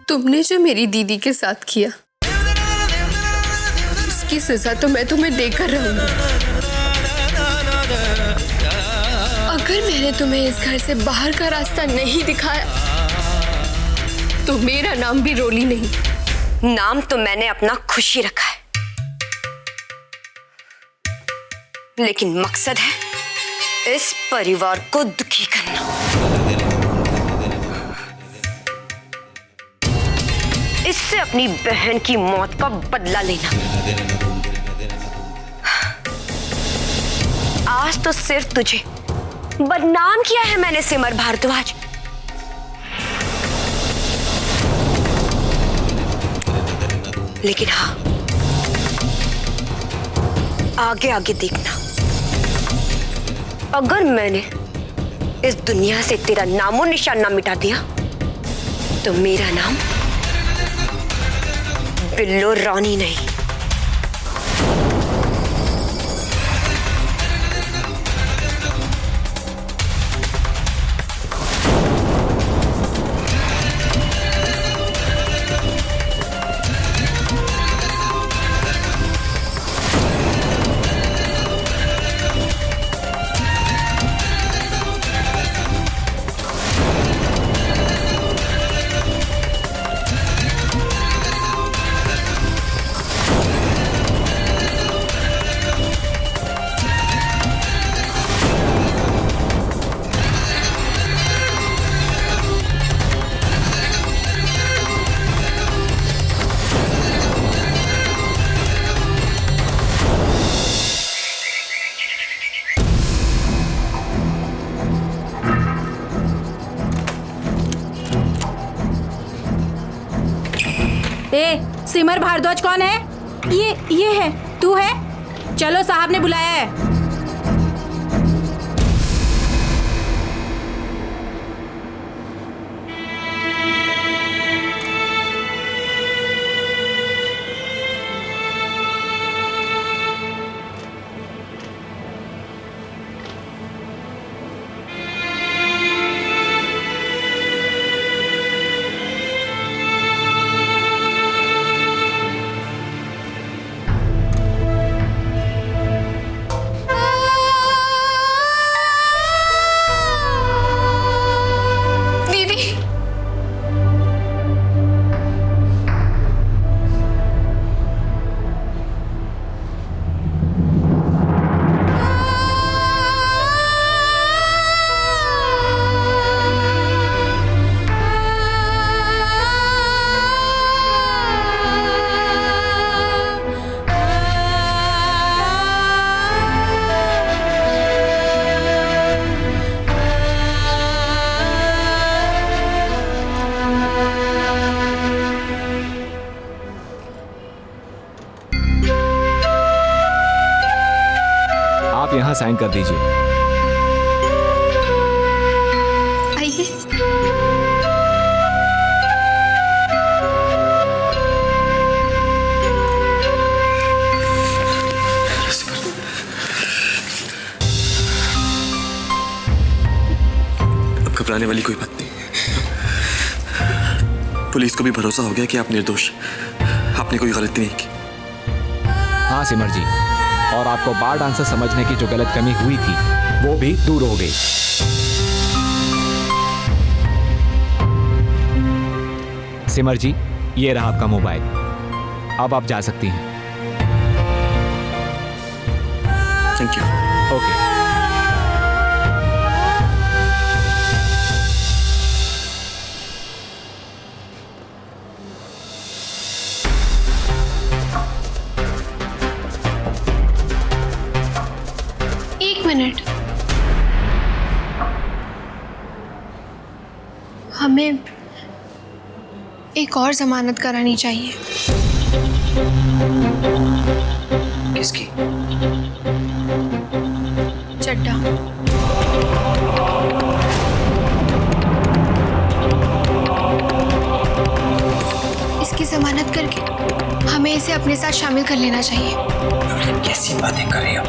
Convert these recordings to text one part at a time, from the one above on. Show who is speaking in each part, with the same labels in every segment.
Speaker 1: तुमने जो मेरी दीदी के साथ किया, उसकी सजा तो मैं तुम्हें देकर रहूंगी। अगर मैंने तुम्हें इस घर से बाहर का रास्ता नहीं दिखाया तो मेरा नाम भी रोली नहीं।
Speaker 2: नाम तो मैंने अपना खुशी रखा है, लेकिन मकसद है इस परिवार को दुखी करना। इससे अपनी बहन की मौत का बदला लेना। आज तो सिर्फ तुझे बदनाम किया है मैंने सिमर भारद्वाज। लेकिन हाँ, आगे आगे देखना, अगर मैंने इस दुनिया से तेरा नामो निशान ना मिटा दिया तो मेरा नाम बिल्लो रानी नहीं।
Speaker 3: सिमर भारद्वाज कौन है? ये है, तू है? चलो, साहब ने बुलाया है।
Speaker 4: आप यहाँ साइन कर दीजिए।
Speaker 1: आइए।
Speaker 5: अब घबराने वाली कोई बात नहीं। पुलिस को भी भरोसा हो गया कि आप निर्दोष, आपने कोई गलती नहीं की।
Speaker 4: हाँ सिमर जी, और आपको बार डांसर समझने की जो गलतफहमी हुई थी वो भी दूर हो गई। सिमर जी, ये रहा आपका मोबाइल, अब आप जा सकती हैं।
Speaker 5: Thank you.
Speaker 4: ओके।
Speaker 1: मिनट, हमें एक और जमानत करानी चाहिए।
Speaker 5: किसकी?
Speaker 1: चड्ढा। इसकी जमानत करके हमें इसे अपने साथ शामिल कर लेना चाहिए।
Speaker 6: कैसी बातें कर रही हो?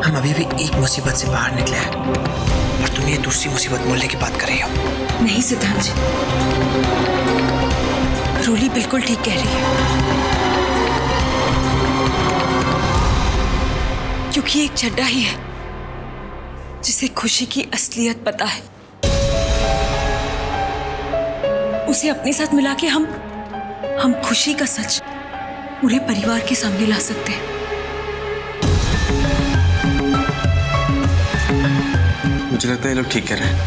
Speaker 6: हम अभी भी एक मुसीबत से बाहर निकले हैं और तुम ये दूसरी मुसीबत बोलने की बात कर रही हो।
Speaker 7: नहीं सिद्धांत जी, रोली बिल्कुल ठीक कह रही है, क्योंकि एक चड्ढा ही है जिसे खुशी की असलियत पता है। उसे अपने साथ मिला के हम खुशी का सच पूरे परिवार के सामने ला सकते हैं।
Speaker 5: मुझे लगता है ये लोग ठीक कह रहे हैं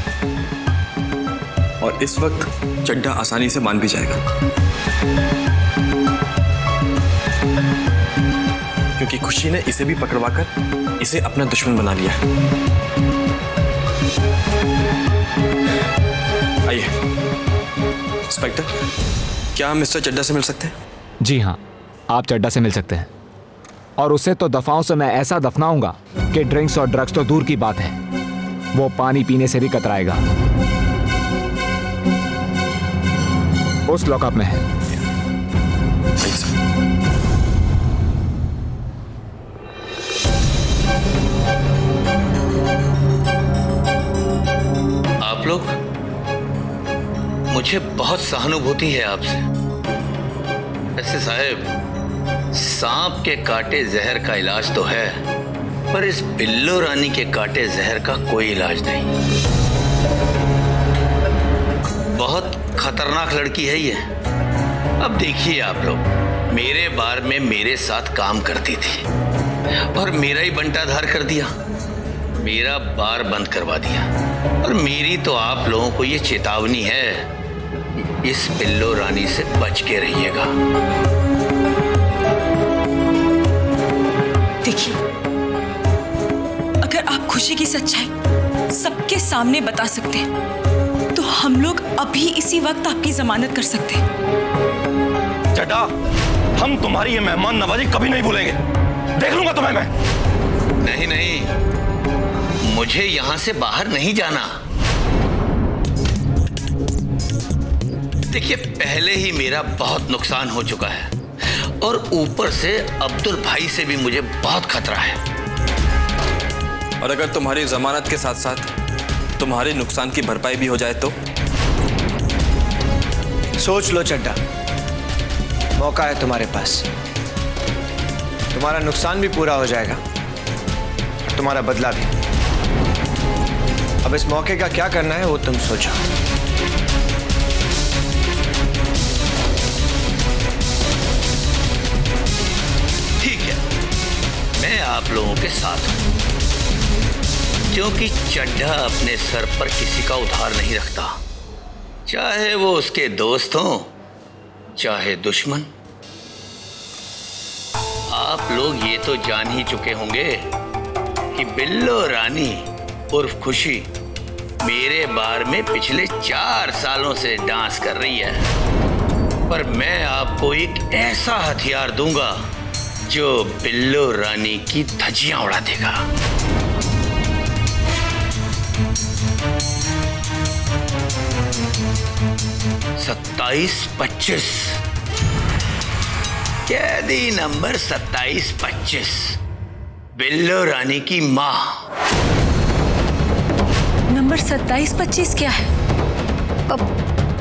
Speaker 5: और इस वक्त चड्ढा आसानी से मान भी जाएगा, क्योंकि खुशी ने इसे भी पकड़वाकर इसे अपना दुश्मन बना लिया। आइए इंस्पेक्टर, क्या हम मिस्टर चड्ढा से मिल सकते हैं?
Speaker 4: जी हाँ, आप चड्ढा से मिल सकते हैं। और उसे तो दफाओं से मैं ऐसा दफनाऊंगा कि ड्रिंक्स और ड्रग्स तो दूर की बात है, वो पानी पीने से भी कतराएगा। उस लॉकअप में है।
Speaker 8: आप लोग, मुझे बहुत सहानुभूति है आपसे। वैसे साहब, सांप के काटे जहर का इलाज तो है, पर इस बिल्लो रानी के काटे जहर का कोई इलाज नहीं। बहुत खतरनाक लड़की है ये। अब देखिए आप लोग, मेरे बार में मेरे साथ काम करती थी और मेरा ही बंटाधार कर दिया, मेरा बार बंद करवा दिया। और मेरी तो आप लोगों को ये चेतावनी है, इस बिल्लो रानी से बच के रहिएगा।
Speaker 7: देखिए, अगर आप खुशी की सच्चाई सबके सामने बता सकते हैं तो हम लोग अभी इसी वक्त आपकी जमानत कर सकते हैं।
Speaker 9: चड्ढा, हम तुम्हारी ये मेहमान नवाजी कभी नहीं भूलेंगे। देख लूंगा तुम्हें मैं।
Speaker 8: नहीं नहीं, मुझे यहां से बाहर नहीं जाना। देखिए, पहले ही मेरा बहुत नुकसान हो चुका है और ऊपर से अब्दुल भाई से भी मुझे बहुत खतरा है।
Speaker 5: और अगर तुम्हारी जमानत के साथ साथ तुम्हारे नुकसान की भरपाई भी हो जाए तो?
Speaker 10: सोच लो चड्ढा, मौका है तुम्हारे पास। तुम्हारा नुकसान भी पूरा हो जाएगा और तुम्हारा बदला भी। अब इस मौके का क्या करना है वो तुम सोचो।
Speaker 8: ठीक है, मैं आप लोगों के साथ हूं, क्योंकि चड्ढा अपने सर पर किसी का उधार नहीं रखता, चाहे वो उसके दोस्त हों चाहे दुश्मन। आप लोग ये तो जान ही चुके होंगे कि बिल्लो रानी उर्फ खुशी मेरे बार में पिछले 4 सालों से डांस कर रही है। पर मैं आपको एक ऐसा हथियार दूंगा जो बिल्लो रानी की धज्जियां उड़ा देगा। सत्ताईस 25 कैदी नंबर 2725, बिल्लो रानी की माँ।
Speaker 7: नंबर 2725 क्या है?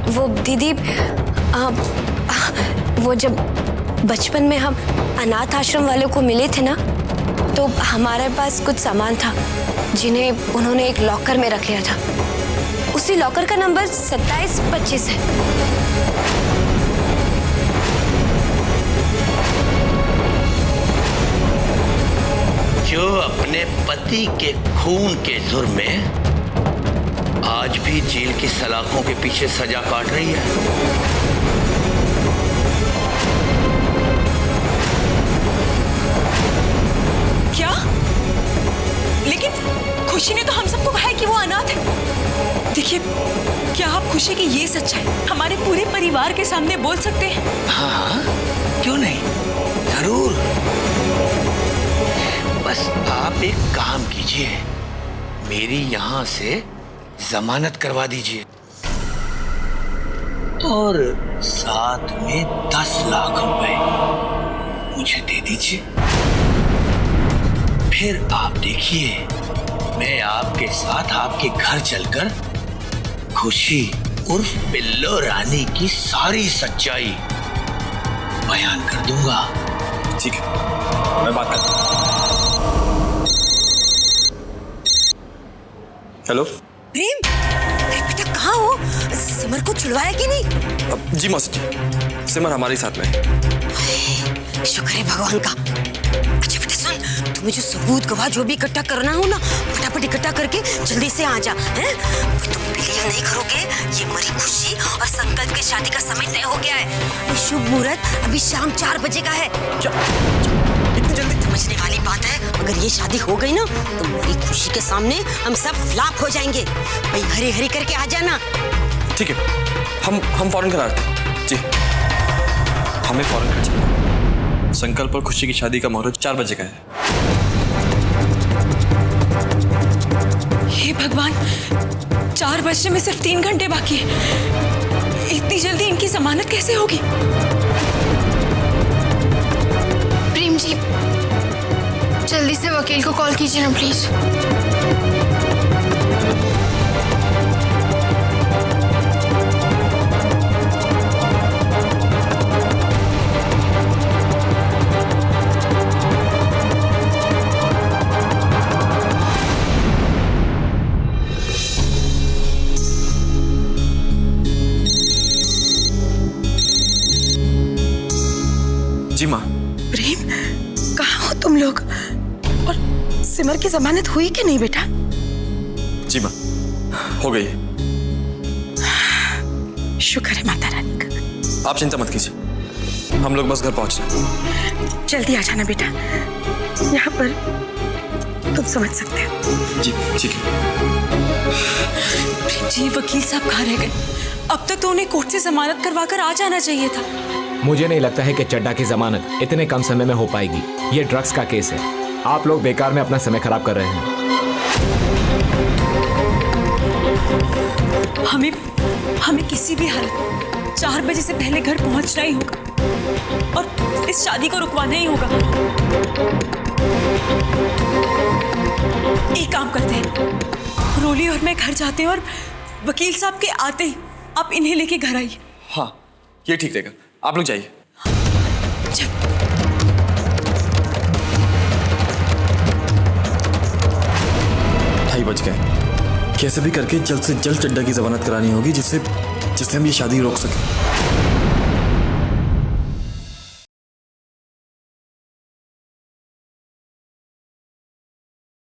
Speaker 2: वो दीदी, वो जब बचपन में हम अनाथ आश्रम वालों को मिले थे ना, तो हमारे पास कुछ सामान था जिन्हें उन्होंने एक लॉकर में रख लिया था। उसी लॉकर का नंबर 2725 है।
Speaker 8: जो अपने पति के खून के जुर्म में आज भी जेल की सलाखों के पीछे सजा काट रही है।
Speaker 7: क्या? लेकिन खुशी ने तो हम सबको कहा है कि वो अनाथ है। देखिए, क्या आप खुशी की ये सच्चाई हमारे पूरे परिवार के सामने बोल सकते हैं?
Speaker 8: हाँ, क्यों नहीं, जरूर। बस आप एक काम कीजिए, मेरी यहां से जमानत करवा दीजिए और साथ में 10 लाख रुपए मुझे दे दीजिए। फिर आप देखिए, मैं आपके साथ आपके घर चलकर खुशी उर्फ बिल्लो रानी की सारी सच्चाई बयान कर दूंगा।
Speaker 5: ठीक है, मैं बात करता हूँ। हेलो
Speaker 11: प्रेम, अरे बेटा कहाँ हो? सिमर को छुड़वाया कि नहीं?
Speaker 5: जी मौसी जी, सिमर हमारे साथ में है।
Speaker 11: शुक्र है भगवान का। अच्छा बेटा सुन, तुम्हें जो सबूत गवाह जो भी इकट्ठा करना हो ना, फटाफट इकट्ठा करके जल्दी से आ जा, हैं? तुम बिलीव नहीं करोगे, ये मरी खुशी और संकल्प की शादी का समय तय हो गया है। शुभ मुहूर्त अभी शाम 4 बजे का है। इतनी जल्दी? समझने वाली बात है, अगर ये शादी हो गई ना तो मरी खुशी के सामने हम सब फ्लॉप हो जाएंगे। भाई हरी हरी करके आ जाना।
Speaker 5: ठीक है, हम फौरन करा देते हैं। जी, हमें फौरन कर चाहिए। संकल्प और खुशी की शादी का मुहूर्त 4 बजे का है।
Speaker 7: हे भगवान, 4 बजने में सिर्फ 3 घंटे बाकी है। इतनी जल्दी इनकी जमानत कैसे होगी?
Speaker 1: प्रेम जी, जल्दी से वकील को कॉल कीजिए ना प्लीज।
Speaker 5: जी माँ।
Speaker 11: प्रेम, कहाँ हो तुम लोग? और सिमर की जमानत हुई कि नहीं बेटा?
Speaker 5: जी माँ, हो गई है।
Speaker 11: शुक्र है माता रानी का।
Speaker 5: आप चिंता मत कीजिए, हम लोग बस घर पहुंच रहे हैं।
Speaker 11: जल्दी आ जाना बेटा, यहाँ पर तुम समझ सकते हो।
Speaker 5: जी ठीक है।
Speaker 7: जी वकील साहब कहाँ रह गए? अब तक तो उन्हें कोर्ट से जमानत करवा कर आ जाना चाहिए था।
Speaker 4: मुझे नहीं लगता है कि चड्डा की जमानत इतने कम समय में हो पाएगी। ये ड्रग्स का केस है, आप लोग बेकार में अपना समय खराब कर रहे हैं।
Speaker 7: हमें किसी भी हालत में 4 बजे से पहले घर पहुंचना ही होगा और इस शादी को रुकवाना ही होगा। एक काम करते हैं, रोली और मैं घर जाते हैं और वकील साहब के आते ही आप इन्हें लेके घर आइए।
Speaker 5: हाँ, ये ठीक रहेगा, आप लोग जाइए। 2:30 बज गए। कैसे भी करके जल्द से जल्द चड्डा की जमानत करानी होगी, जिससे हम ये शादी रोक सकें।